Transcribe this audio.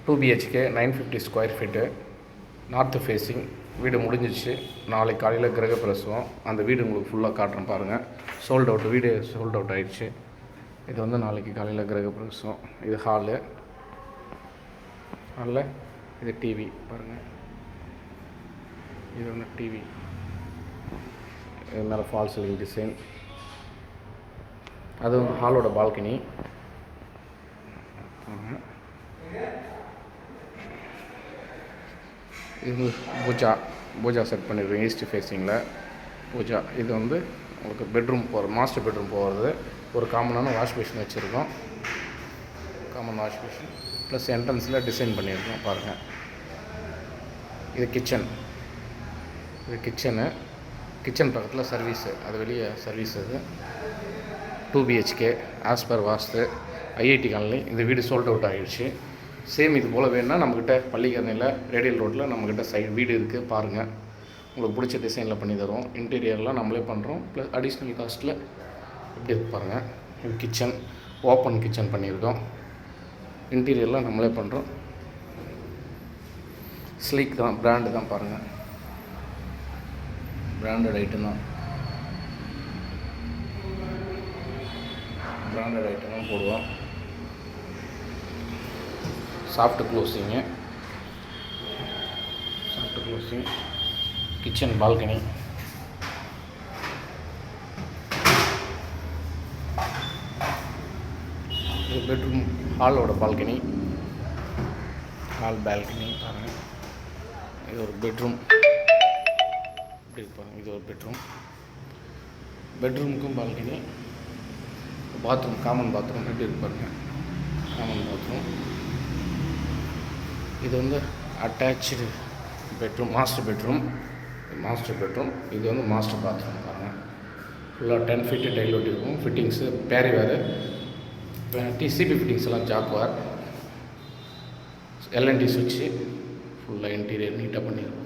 2 BHK 950 square feet, north facing. வீடு முடிஞ்சிச்சு. நாளைக்கு காலையில் கிரகப்பிரவேசம். அந்த வீடு உங்களுக்கு ஃபுல்லாக காட்டுறேன் பாருங்கள். சோல்ட் அவுட், வீடு சோல்ட் அவுட் ஆகிடுச்சு. இது வந்து நாளைக்கு காலையில் கிரகப்பிரவேசம். இது ஹாலு. ஹாலில் இது டிவி பாருங்கள். இது வந்து டிவி. இது மேலே ஃபால் சீலிங் டிசைன். அது வந்து ஹாலோட பால்கனி. இது பூஜா செட் பண்ணியிருக்கேன் ஈஸ்ட் ஃபேஸிங்கில் பூஜா. இது வந்து உங்களுக்கு பெட்ரூம் போகிற மாஸ்டர் பெட்ரூம் போகிறது. ஒரு காமனான வாஷ் பேஷன் வச்சுருக்கோம். காமன் வாஷ் பேஷன் ப்ளஸ் என்ட்ரன்ஸில் டிசைன் பண்ணியிருக்கோம் பாருங்கள். இது கிச்சன். இது கிச்சன் பக்கத்தில் சர்வீஸு, அது வெளியே சர்வீஸ். அது 2 BHK ஆஸ் பர் வாஸ்து, IIT காலனி. இந்த வீடு சோல்ட் அவுட் ஆகிடுச்சு. சேம் இது போல் வேணுன்னா நம்மக்கிட்ட பள்ளிக்கரணையில் ரேடியல் ரோட்டில் நம்மக்கிட்ட சைடு வீடு இருக்குது பாருங்கள். உங்களுக்கு பிடிச்ச டிசைனில் பண்ணி தருவோம். இன்டீரியர்லாம் நம்மளே பண்ணுறோம். ப்ளஸ் அடிஷ்னல் காஸ்ட்டில் எப்படி இருக்கு பாருங்கள். இது கிச்சன், ஓப்பன் கிச்சன் பண்ணியிருக்கோம். இன்டீரியர்லாம் நம்மளே பண்ணுறோம். ஸ்லீக் தான், பிராண்டு தான் பாருங்கள். பிராண்டட் ஐட்டம் தான். பிராண்டட் ஐட்டம் தான் போடுவோம். Soft closing, kitchen balcony. இது பெட்ரூம், ஹாலோட பால்கனி. ஹால் பால்கனி பாருங்கள். இது ஒரு பெட்ரூம். இப்படி பாருங்கள். இது ஒரு பெட்ரூமுக்கும் பால்கனி. பாத்ரூம், காமன் பாத்ரூம் எப்படி இருப்பாருங்க. Common bathroom. இது வந்து அட்டாச்சு பெட்ரூம், மாஸ்டர் பெட்ரூம். இது வந்து மாஸ்டர் பாத்ரூம் பாருங்கள். ஃபுல்லாக 10 ஃபீட்டு டைல் ஒட்டியிருக்கும். ஃபிட்டிங்ஸு பேரி வேறு, TCP ஃபிட்டிங்ஸ் எல்லாம் ஜாக்வார், LNT சுவிட்சு. ஃபுல்லாக இன்டீரியர் நீட்டாக பண்ணியிருக்கோம்.